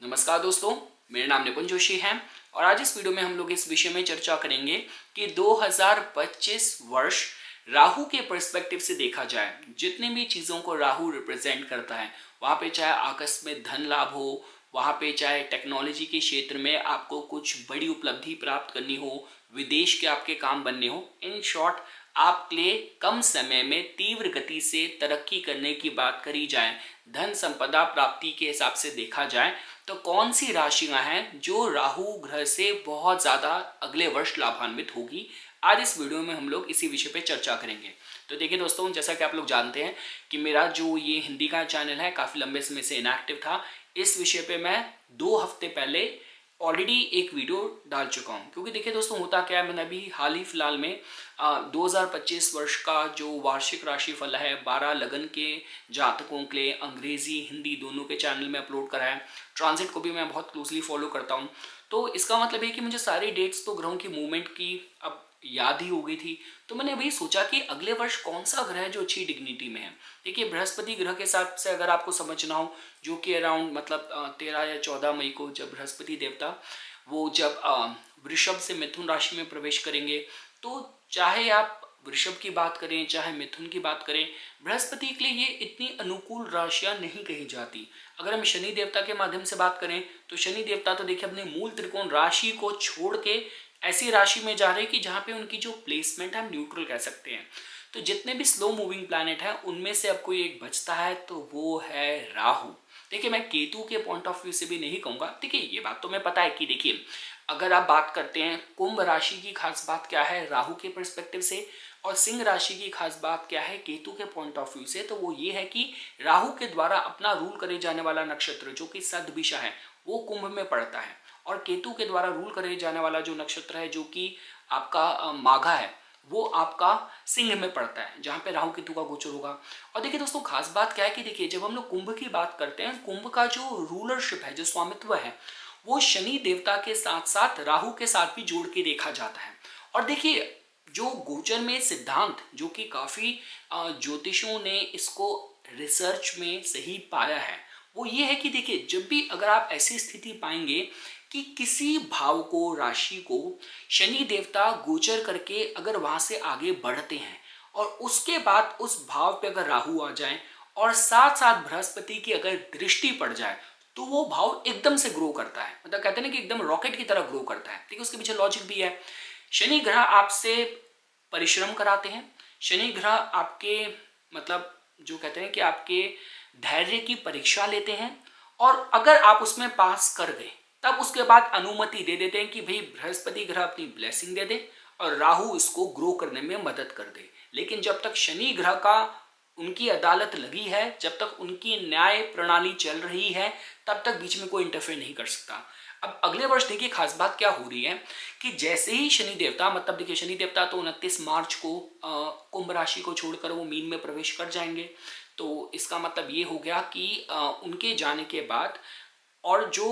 नमस्कार दोस्तों, मेरा नाम निपुन जोशी है और आज इस वीडियो में हम लोग इस विषय में चर्चा करेंगे कि 2025 वर्ष राहु के पर्सपेक्टिव से देखा जाए, जितने भी चीज़ों को राहु रिप्रेजेंट करता है, वहाँ पे चाहे आकस्मिक धन लाभ हो, वहाँ पे चाहे टेक्नोलॉजी के क्षेत्र में आपको कुछ बड़ी उपलब्धि प्राप्त करनी हो, विदेश के आपके काम बनने हो, इन शॉर्ट आपके लिए कम समय में तीव्र गति से तरक्की करने की बात करी जाए, धन संपदा प्राप्ति के हिसाब से देखा जाए तो कौन सी राशियां हैं जो राहु ग्रह से बहुत ज़्यादा अगले वर्ष लाभान्वित होगी। आज इस वीडियो में हम लोग इसी विषय पे चर्चा करेंगे। तो देखिए दोस्तों, जैसा कि आप लोग जानते हैं कि मेरा जो ये हिंदी का चैनल है काफ़ी लंबे समय से इनएक्टिव था। इस विषय पे मैं 2 हफ्ते पहले ऑलरेडी एक वीडियो डाल चुका हूँ, क्योंकि देखिए दोस्तों होता क्या है, मैंने अभी हाल ही फिलहाल में 2025 वर्ष का जो वार्षिक राशिफल है 12 लगन के जातकों के लिए अंग्रेजी हिंदी दोनों के चैनल में अपलोड करा है। ट्रांजिट को भी मैं बहुत क्लोजली फॉलो करता हूँ, तो इसका मतलब है कि मुझे सारी डेट्स तो ग्रहों की मूवमेंट की अब याद ही हो गई थी। तो मैंने वही सोचा कि अगले वर्ष कौन सा ग्रह है जो अच्छी डिग्निटी में है। देखिए बृहस्पति ग्रह के हिसाब से अगर आपको समझना हो, जो कि अराउंड मतलब 13 या 14 मई को जब बृहस्पति देवता वो जब वृषभ से मिथुन राशि में प्रवेश करेंगे, तो चाहे आप वृषभ की बात करें चाहे मिथुन की बात करें, बृहस्पति के लिए ये इतनी अनुकूल राशियां नहीं कही जाती। अगर हम शनि देवता के माध्यम से बात करें तो शनि देवता तो देखिए अपने मूल त्रिकोण राशि को छोड़ के ऐसी राशि में जा रहे हैं कि जहाँ पे उनकी जो प्लेसमेंट है हम न्यूट्रल कह सकते हैं। तो जितने भी स्लो मूविंग प्लैनेट हैं उनमें से अब कोई एक बचता है तो वो है राहु। देखिए मैं केतु के पॉइंट ऑफ व्यू से भी नहीं कहूँगा। देखिए ये बात तो मैं पता है कि देखिए अगर आप बात करते हैं कुंभ राशि की खास बात क्या है राहु के पर्सपेक्टिव से, और सिंह राशि की खास बात क्या है केतु के पॉइंट ऑफ व्यू से, तो वो ये है कि राहु के द्वारा अपना रूल करे जाने वाला नक्षत्र जो कि सदभिषा है वो कुंभ में पड़ता है, और केतु के द्वारा रूल करे जाने वाला जो नक्षत्र है जो कि आपका माघा है वो आपका सिंह में पड़ता है, जहाँ पे राहु केतु का गोचर होगा। और देखिए दोस्तों खास बात क्या है कि देखिए जब हम लोग कुंभ की बात करते हैं, कुंभ का जो रूलरशिप है, जो स्वामित्व है, वो शनि देवता के साथ साथ राहु के साथ भी जोड़ के देखा जाता है। और देखिए जो गोचर में सिद्धांत जो कि काफ़ी ज्योतिषों ने इसको रिसर्च में सही पाया है, वो ये है कि देखिए जब भी अगर आप ऐसी स्थिति पाएंगे कि किसी भाव को, राशि को शनि देवता गोचर करके अगर वहां से आगे बढ़ते हैं और उसके बाद उस भाव पे अगर राहु आ जाए और साथ साथ बृहस्पति की अगर दृष्टि पड़ जाए तो वो भाव एकदम से ग्रो करता है। मतलब कहते हैं ना कि एकदम रॉकेट की तरह ग्रो करता है। ठीक है, उसके पीछे लॉजिक भी है। शनि ग्रह आपसे परिश्रम कराते हैं, शनि ग्रह आपके मतलब जो कहते हैं कि आपके धैर्य की परीक्षा लेते हैं, और अगर आप उसमें पास कर गए तब उसके बाद अनुमति दे देते हैं कि भाई बृहस्पति ग्रह अपनी ब्लेसिंग दे दे और राहु इसको ग्रो करने में मदद कर दे। लेकिन जब तक शनि ग्रह का उनकी अदालत लगी है, जब तक उनकी न्याय प्रणाली चल रही है, तब तक बीच में कोई इंटरफेयर नहीं कर सकता। अब अगले वर्ष देखिए खास बात क्या हो रही है कि जैसे ही शनि देवता मतलब देखिए शनि देवता तो 29 मार्च को कुंभ राशि को छोड़कर वो मीन में प्रवेश कर जाएंगे। तो इसका मतलब ये हो गया कि उनके जाने के बाद और जो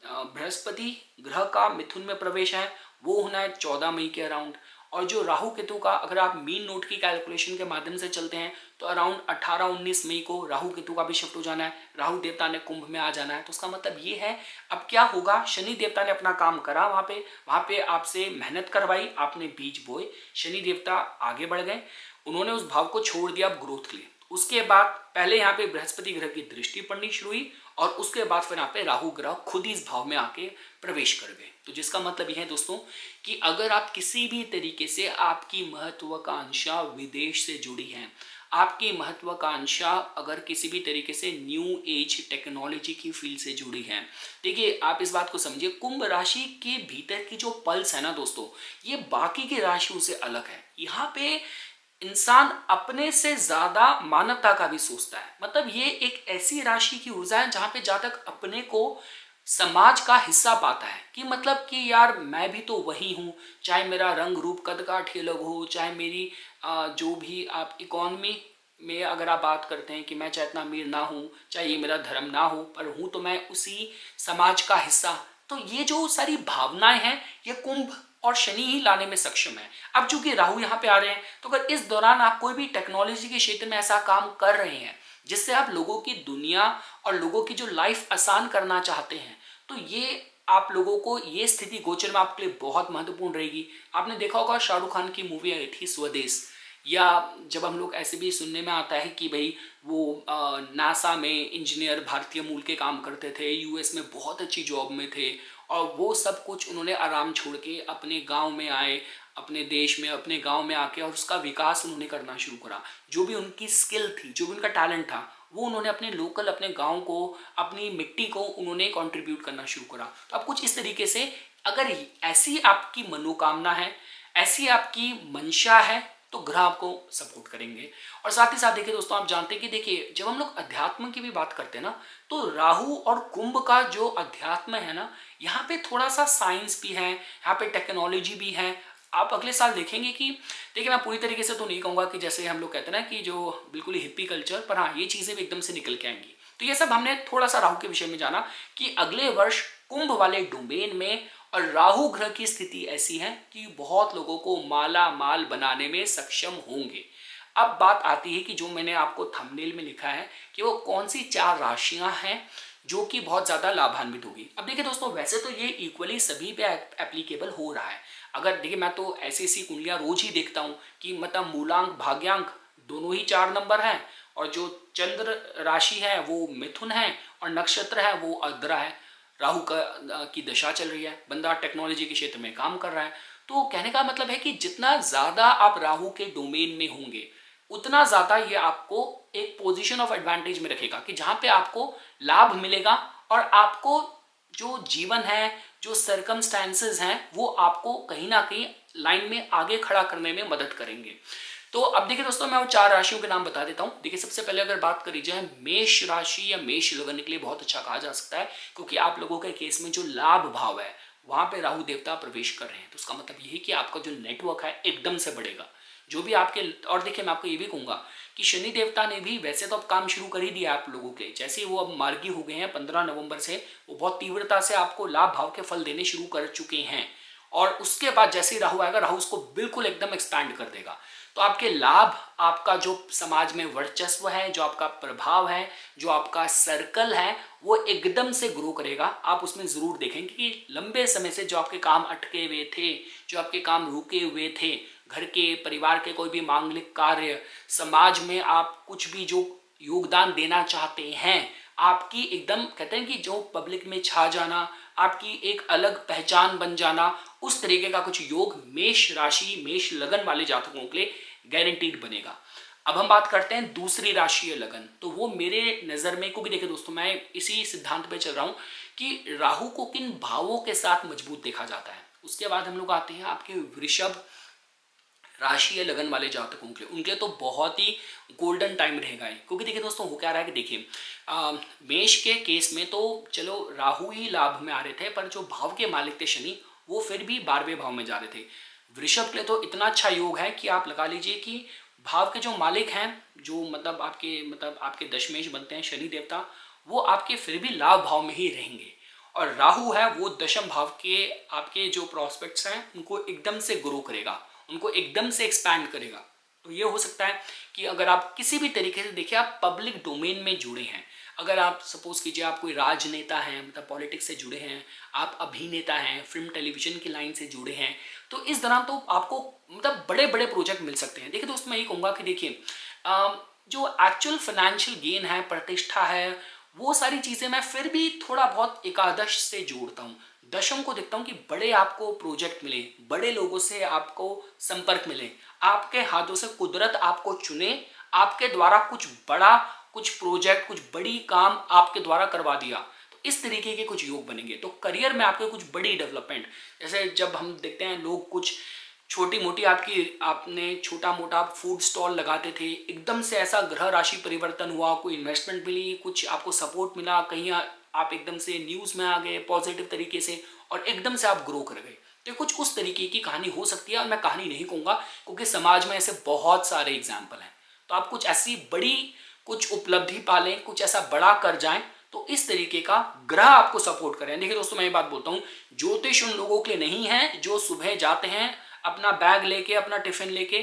बृहस्पति ग्रह का मिथुन में प्रवेश है वो होना है 14 मई के अराउंड, और जो राहु केतु का अगर आप मीन नोट की कैलकुलेशन के माध्यम से चलते हैं तो अराउंड 18-19 मई को राहु केतु का भी शिफ्ट हो जाना है, राहु देवता ने कुंभ में आ जाना है। तो उसका मतलब ये है अब क्या होगा, शनि देवता ने अपना काम करा, वहाँ पे आपसे मेहनत करवाई, आपने बीज बोए, शनि देवता आगे बढ़ गए, उन्होंने उस भाव को छोड़ दिया ग्रोथ के लिए। उसके बाद पहले यहाँ पे बृहस्पति ग्रह की दृष्टि पड़नी शुरू हुई और उसके बाद फिर यहाँ पे राहु ग्रह खुद ही इस भाव में आके प्रवेश कर गए। तो जिसका मतलब यह है दोस्तों कि अगर आप किसी भी तरीके से आपकी महत्वाकांक्षा विदेश से जुड़ी है, आपकी महत्वाकांक्षा अगर किसी भी तरीके से न्यू एज टेक्नोलॉजी की फील्ड से जुड़ी है, देखिए आप इस बात को समझिए कुंभ राशि के भीतर की जो पल्स है ना दोस्तों, ये बाकी की राशियों से अलग है। यहाँ पे इंसान अपने से ज्यादा मानवता का भी सोचता है। मतलब ये एक ऐसी राशि की ऊर्जा है जहां पे जातक अपने को समाज का हिस्सा पाता है कि मतलब कि यार मैं भी तो वही हूँ, चाहे मेरा रंग रूप कद काठ अलग हो, चाहे मेरी जो भी आप इकोनॉमी में अगर आप बात करते हैं कि मैं चाहे इतना अमीर ना हूँ, चाहे ये मेरा धर्म ना हो, पर हूँ तो मैं उसी समाज का हिस्सा। तो ये जो सारी भावनाएं हैं ये कुंभ और शनि ही लाने में सक्षम है। अब चूंकि राहु यहाँ पे आ रहे हैं तो अगर इस दौरान आप कोई भी टेक्नोलॉजी के क्षेत्र में ऐसा काम कर रहे हैं जिससे आप लोगों की दुनिया और लोगों की जो लाइफ आसान करना चाहते हैं, तो ये आप लोगों को ये स्थिति गोचर में आपके लिए बहुत महत्वपूर्ण रहेगी। आपने देखा होगा शाहरुख खान की मूवी आई थी स्वदेश, या जब हम लोग ऐसे भी सुनने में आता है कि भाई वो नासा में इंजीनियर भारतीय मूल के काम करते थे, यूएस में बहुत अच्छी जॉब में थे, और वो सब कुछ उन्होंने आराम छोड़ के अपने गांव में आए, अपने देश में अपने गांव में आके, और उसका विकास उन्होंने करना शुरू करा। जो भी उनकी स्किल थी, जो भी उनका टैलेंट था, वो उन्होंने अपने लोकल, अपने गांव को, अपनी मिट्टी को उन्होंने कंट्रीब्यूट करना शुरू करा। तो आप कुछ इस तरीके से, अगर ऐसी आपकी मनोकामना है, ऐसी आपकी मंशा है, तो ग्रह आपको सपोर्ट करेंगे। और साथ ही साथ देखिए दोस्तों, आप जानते हैं कि देखिए जब हम लोग अध्यात्म की भी बात करते हैं ना, तो राहु और कुंभ का जो अध्यात्म है ना, यहाँ पे थोड़ा सा साइंस भी है, यहाँ पे टेक्नोलॉजी भी है। आप अगले साल देखेंगे कि देखिए, मैं पूरी तरीके से तो नहीं कहूँगा कि जैसे हम लोग कहते हैं ना कि जो बिल्कुल ही हिप्पी कल्चर, पर हाँ, ये चीज़ें भी एकदम से निकल के आएंगी। तो ये सब हमने थोड़ा सा राहु के विषय में जाना कि अगले वर्ष कुंभ वाले डोमेन में और राहु ग्रह की स्थिति ऐसी है कि बहुत लोगों को माला माल बनाने में सक्षम होंगे। अब बात आती है कि जो मैंने आपको थंबनेल में लिखा है कि वो कौन सी 4 राशियां हैं जो कि बहुत ज़्यादा लाभान्वित होगी। अब देखिए दोस्तों, वैसे तो ये इक्वली सभी पे एप्लीकेबल हो रहा है। अगर देखिए, मैं तो ऐसी कुंडलियाँ रोज ही देखता हूँ कि मतलब मूलांक भाग्यांक दोनों ही 4 नंबर हैं, और जो चंद्र राशि है वो मिथुन है, और नक्षत्र है वो आर्द्रा है। राहु की दशा चल रही है, बंदा टेक्नोलॉजी के क्षेत्र में काम कर रहा है। तो कहने का मतलब है कि जितना ज़्यादा आप राहु के डोमेन में होंगे, उतना ज़्यादा ये आपको एक पोजीशन ऑफ एडवांटेज में रखेगा कि जहाँ पे आपको लाभ मिलेगा, और आपको जो जीवन है, जो सर्कमस्टेंसेस हैं, वो आपको कहीं ना कहीं लाइन में आगे खड़ा करने में मदद करेंगे। तो अब देखिए दोस्तों, मैं वो 4 राशियों के नाम बता देता हूँ। देखिए, सबसे पहले अगर बात करी जाए, मेष राशि या मेष लगन के लिए बहुत अच्छा कहा जा सकता है, क्योंकि आप लोगों के केस में जो लाभ भाव है वहां पे राहु देवता प्रवेश कर रहे हैं। तो उसका मतलब ये है कि आपका जो नेटवर्क है एकदम से बढ़ेगा। जो भी आपके, और देखिए मैं आपको ये भी कहूंगा कि शनि देवता ने भी वैसे तो अब काम शुरू कर ही दिया आप लोगों के, जैसे ही वो अब मार्गी हो गए हैं 15 नवंबर से, वो बहुत तीव्रता से आपको लाभ भाव के फल देने शुरू कर चुके हैं। और उसके बाद जैसे ही राहु आएगा, राहु उसको बिल्कुल एकदम एक्सपैंड कर देगा। तो आपके लाभ, आपका जो समाज में वर्चस्व है, जो आपका प्रभाव है, जो आपका सर्कल है, वो एकदम से ग्रो करेगा। आप उसमें जरूर देखेंगे कि लंबे समय से जो आपके काम अटके हुए थे, जो आपके काम रुके हुए थे, घर के, परिवार के कोई भी मांगलिक कार्य, समाज में आप कुछ भी जो योगदान देना चाहते हैं, आपकी एकदम कहते हैं कि जो पब्लिक में छा जाना, आपकी एक अलग पहचान बन जाना, उस तरीके का कुछ योग मेष राशि, मेष लगन वाले जातकों के लिए गारंटीड बनेगा। अब हम बात करते हैं दूसरी राशि है लगन। तो वो मेरे नज़र में, क्योंकि देखिए दोस्तों, मैं इसी सिद्धांत पे चल रहा हूँ कि राहु को किन भावों के साथ मजबूत देखा जाता है। उसके बाद हम लोग आते हैं आपके वृषभ राशि या लगन वाले जातकों के लिए। उनके लिए तो बहुत ही गोल्डन टाइम रहेगा, क्योंकि देखिए दोस्तों, हो क्या रहा है कि देखिए, मेष के केस में तो चलो राहु ही लाभ में आ रहे थे, पर जो भाव के मालिक थे शनि, वो फिर भी 12वें भाव में जा रहे थे। वृषभ के लिए तो इतना अच्छा योग है कि आप लगा लीजिए कि भाव के जो मालिक हैं, जो मतलब आपके दशमेश बनते हैं शनि देवता, वो आपके फिर भी लाभ भाव में ही रहेंगे। और राहु है वो दशम भाव के आपके जो प्रॉस्पेक्ट्स हैं उनको एकदम से ग्रो करेगा, उनको एकदम से एक्सपैंड करेगा। तो ये हो सकता है कि अगर आप किसी भी तरीके से देखिए, आप पब्लिक डोमेन में जुड़े हैं, अगर आप सपोज कीजिए आप कोई राजनेता हैं, मतलब पॉलिटिक्स से जुड़े हैं, आप अभिनेता हैं, फिल्म टेलीविजन की लाइन से जुड़े हैं, तो इस दौरान तो आपको मतलब बड़े बड़े प्रोजेक्ट मिल सकते हैं। देखिए दोस्तों, मैं ये कहूँगा कि देखिए, जो एक्चुअल फाइनेंशियल गेन है, प्रतिष्ठा है, वो सारी चीज़ें मैं फिर भी थोड़ा बहुत एकादश से जोड़ता हूँ। दशम को देखता हूँ कि बड़े आपको प्रोजेक्ट मिले, बड़े लोगों से आपको संपर्क मिले, आपके हाथों से कुदरत आपको चुने, आपके द्वारा कुछ बड़ा, कुछ प्रोजेक्ट, कुछ बड़ी काम आपके द्वारा करवा दिया। तो इस तरीके के कुछ योग बनेंगे। तो करियर में आपके कुछ बड़ी डेवलपमेंट, जैसे जब हम देखते हैं लोग कुछ छोटी मोटी आपने छोटा मोटा फूड स्टॉल लगाते थे, एकदम से ऐसा ग्रह राशि परिवर्तन हुआ, कोई इन्वेस्टमेंट मिली, कुछ आपको सपोर्ट मिला, कहीं आप एकदम से न्यूज़ में आ गए पॉजिटिव तरीके से, और एकदम से आप ग्रो कर गए। तो कुछ उस तरीके की कहानी हो सकती है। और मैं कहानी नहीं कहूँगा, क्योंकि समाज में ऐसे बहुत सारे एग्जाम्पल हैं। तो आप कुछ ऐसी बड़ी कुछ उपलब्धि पालें, कुछ ऐसा बड़ा कर जाएं, तो इस तरीके का ग्रह आपको सपोर्ट करें। देखिए दोस्तों, मैं ये बात बोलता हूँ, ज्योतिष उन लोगों के लिए नहीं है जो सुबह जाते हैं अपना बैग लेके, अपना टिफिन लेके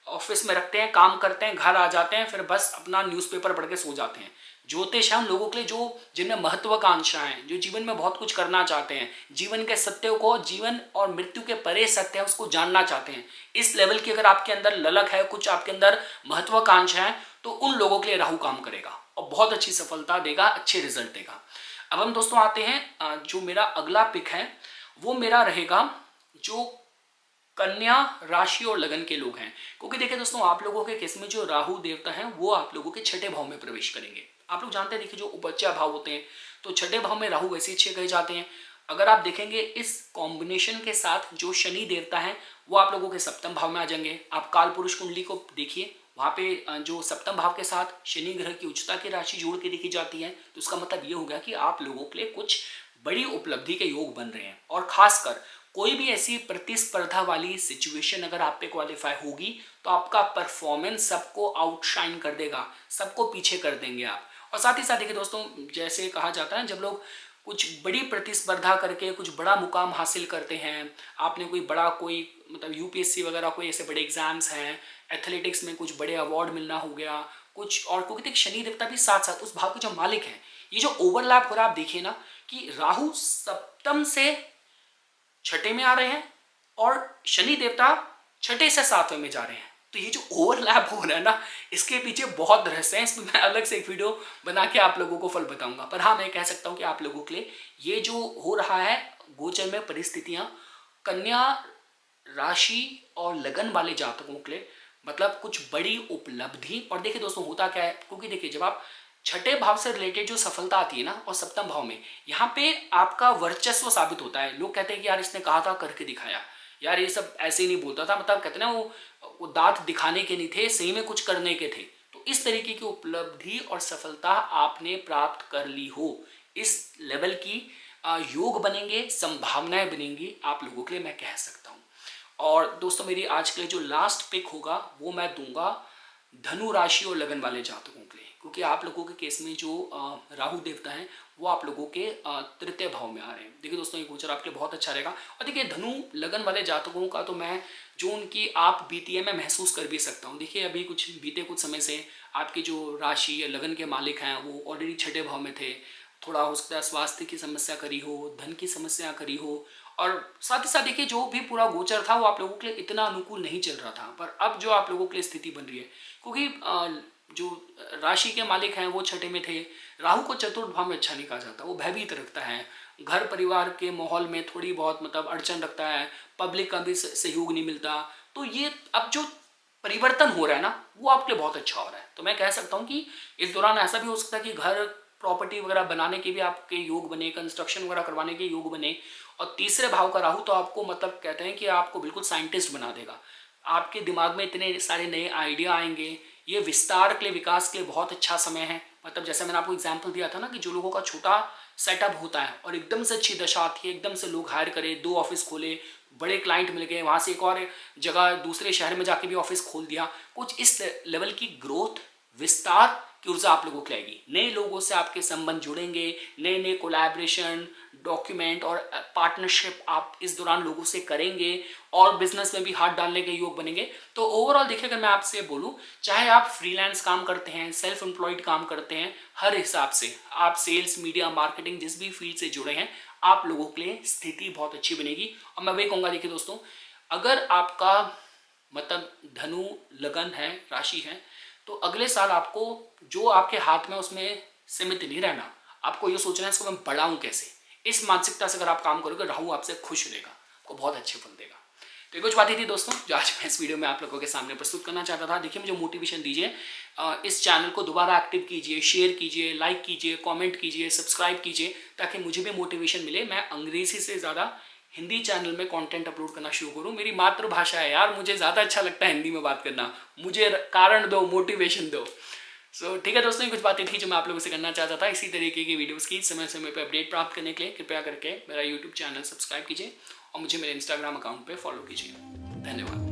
ऑफिस में रखते हैं, काम करते हैं, घर आ जाते हैं, फिर बस अपना न्यूज़पेपर पढ़ के सो जाते हैं। ज्योतिष है उन लोगों के लिए जो जिनमें महत्वाकांक्षाएं, जो जीवन में बहुत कुछ करना चाहते हैं, जीवन के सत्यों को, जीवन और मृत्यु के परे सत्य है उसको जानना चाहते हैं। इस लेवल की अगर आपके अंदर ललक है, कुछ आपके अंदर महत्वाकांक्षा है, तो उन लोगों के लिए राहु काम करेगा और बहुत अच्छी सफलता देगा, अच्छे रिजल्ट देगा। अब हम दोस्तों आते हैं, जो मेरा अगला पिक है वो मेरा रहेगा जो कन्या राशि और लगन के लोग हैं। क्योंकि देखिए दोस्तों, आप लोगों के केस में जो राहु देवता है वो आप लोगों के छठे भाव में प्रवेश करेंगे। आप लोग जानते हैं, देखिए जो उपज्या भाव होते हैं, तो छठे भाव में राहु वैसे अच्छे कहे जाते हैं। अगर आप देखेंगे इस कॉम्बिनेशन के साथ जो शनि देवता है वो आप लोगों के सप्तम भाव में आ जाएंगे। आप काल पुरुष कुंडली को देखिए, वहाँ पे जो सप्तम भाव के साथ शनि ग्रह की उच्चता की राशि जोड़ के देखी जाती है, तो उसका मतलब ये होगा कि आप लोगों के लिए कुछ बड़ी उपलब्धि के योग बन रहे हैं। और खासकर कोई भी ऐसी प्रतिस्पर्धा वाली सिचुएशन अगर आप पे क्वालिफाई होगी तो आपका परफॉर्मेंस सबको आउटशाइन कर देगा, सबको पीछे कर देंगे आप। और साथ ही साथ देखिए दोस्तों, जैसे कहा जाता है जब लोग कुछ बड़ी प्रतिस्पर्धा करके कुछ बड़ा मुकाम हासिल करते हैं, आपने कोई बड़ा कोई मतलब यूपीएससी वगैरह कोई ऐसे बड़े एग्जाम्स हैं, एथलेटिक्स में कुछ बड़े अवार्ड मिलना हो गया कुछ, और क्योंकि देखिए शनि देवता भी साथ साथ उस भाव के जो मालिक हैं, ये जो ओवरलैप हो रहा है आप देखिए ना कि राहु सप्तम से छठे में आ रहे हैं और शनि देवता छठे से सातवें में जा रहे हैं। तो ये जो ओवरलैप हो रहा है ना, इसके पीछे बहुत रहस्य है, इसमें मैं अलग से एक वीडियो बना के आप लोगों को फल बताऊंगा। पर हाँ, मैं कह सकता हूँ कि आप लोगों के लिए ये जो हो रहा है गोचर में परिस्थितियां, कन्या राशि और लगन वाले जातकों के लिए मतलब कुछ बड़ी उपलब्धि। और देखिए दोस्तों होता क्या है, क्योंकि देखिए जब आप छठे भाव से रिलेटेड जो सफलता आती है ना, और सप्तम भाव में, यहाँ पे आपका वर्चस्व साबित होता है। लोग कहते हैं कि यार इसने कहा था करके दिखाया, यार ये सब ऐसे ही नहीं बोलता था, मतलब कहते हैं ना वो दांत दिखाने के नहीं थे, सही में कुछ करने के थे। तो इस तरीके की उपलब्धि और सफलता आपने प्राप्त कर ली हो, इस लेवल की योग बनेंगे, संभावनाएं बनेंगी आप लोगों के लिए, मैं कह सकता हूँ। और दोस्तों मेरी आज के लिए जो लास्ट पिक होगा वो मैं दूंगा धनु राशि और लगन वाले जातकों के लिए, क्योंकि आप लोगों के केस में जो राहु देवता है वो आप लोगों के तृतीय भाव में आ रहे हैं। देखिए दोस्तों ये गोचर आपके लिए बहुत अच्छा रहेगा। और देखिए धनु लगन वाले जातकों का तो मैं जो उनकी आप बीती है मैं महसूस कर भी सकता हूँ। देखिए अभी बीते कुछ समय से आपकी जो राशि या लगन के मालिक हैं वो ऑलरेडी छठे भाव में थे। थोड़ा हो सकता है स्वास्थ्य की समस्या करी हो, धन की समस्या करी हो, और साथ ही साथ देखिए जो भी पूरा गोचर था वो आप लोगों के लिए इतना अनुकूल नहीं चल रहा था। पर अब जो आप लोगों के लिए स्थिति बन रही है, क्योंकि जो राशि के मालिक हैं वो छठे में थे, राहु को चतुर्थ भाव में अच्छा नहीं कहा जाता, वो भयभीत रखता है, घर परिवार के माहौल में थोड़ी बहुत मतलब अड़चन रखता है, पब्लिक का भी सहयोग नहीं मिलता। तो ये अब जो परिवर्तन हो रहा है ना वो आपके लिए बहुत अच्छा हो रहा है। तो मैं कह सकता हूँ कि इस दौरान ऐसा भी हो सकता है कि घर प्रॉपर्टी वगैरह बनाने के भी आपके योग बने, कंस्ट्रक्शन वगैरह करवाने के योग बने। और तीसरे भाव का राहु तो आपको मतलब कहते हैं कि आपको बिल्कुल साइंटिस्ट बना देगा, आपके दिमाग में इतने सारे नए आइडिया आएंगे। ये विस्तार के लिए, विकास के लिए बहुत अच्छा समय है। मतलब जैसे मैंने आपको एग्जांपल दिया था ना कि जो लोगों का छोटा सेटअप होता है और एकदम से अच्छी दशा आती है, एकदम से लोग हायर करे, 2 ऑफिस खोले, बड़े क्लाइंट मिल गए, वहाँ से एक और जगह दूसरे शहर में जाके भी ऑफिस खोल दिया, कुछ इस लेवल की ग्रोथ, विस्तार की ऊर्जा आप लोगों को आएगी। नए लोगों से आपके संबंध जुड़ेंगे, नए नए कोलैबोरेशन, डॉक्यूमेंट और पार्टनरशिप आप इस दौरान लोगों से करेंगे और बिजनेस में भी हाथ डालने के योग बनेंगे। तो ओवरऑल देखिए अगर मैं आपसे बोलूं, चाहे आप फ्रीलांस काम करते हैं, सेल्फ एम्प्लॉयड काम करते हैं, हर हिसाब से आप सेल्स, मीडिया, मार्केटिंग जिस भी फील्ड से जुड़े हैं, आप लोगों के लिए स्थिति बहुत अच्छी बनेगी। और मैं वही कहूँगा, देखिए दोस्तों अगर आपका मतलब धनु लगन है, राशि है, तो अगले साल आपको जो आपके हाथ में उसमें सीमित नहीं रहना, आपको ये सोचना है इसको मैं बढ़ाऊं कैसे। इस मानसिकता से अगर आप काम करोगे, राहु आपसे खुश रहेगा, आपको बहुत अच्छे फल देगा। तो ये कुछ बातें थी दोस्तों जो आज मैं इस वीडियो में आप लोगों के सामने प्रस्तुत करना चाहता था। देखिए मुझे मोटिवेशन दीजिए, इस चैनल को दोबारा एक्टिव कीजिए, शेयर कीजिए, लाइक कीजिए, कमेंट कीजिए, सब्सक्राइब कीजिए, ताकि मुझे भी मोटिवेशन मिले। मैं अंग्रेजी से ज़्यादा हिंदी चैनल में कंटेंट अपलोड करना शुरू करूँ। मेरी मातृभाषा है यार, मुझे ज़्यादा अच्छा लगता है हिंदी में बात करना, मुझे कारण दो, मोटिवेशन दो। सो ठीक है दोस्तों, ये कुछ बातें थी जो मैं आप लोगों से करना चाहता था। इसी तरीके की वीडियोस की समय समय पर अपडेट प्राप्त करने के लिए कृपया करके मेरा यूट्यूब चैनल सब्सक्राइब कीजिए और मुझे मेरे इंस्टाग्राम अकाउंट पे फॉलो कीजिए। धन्यवाद।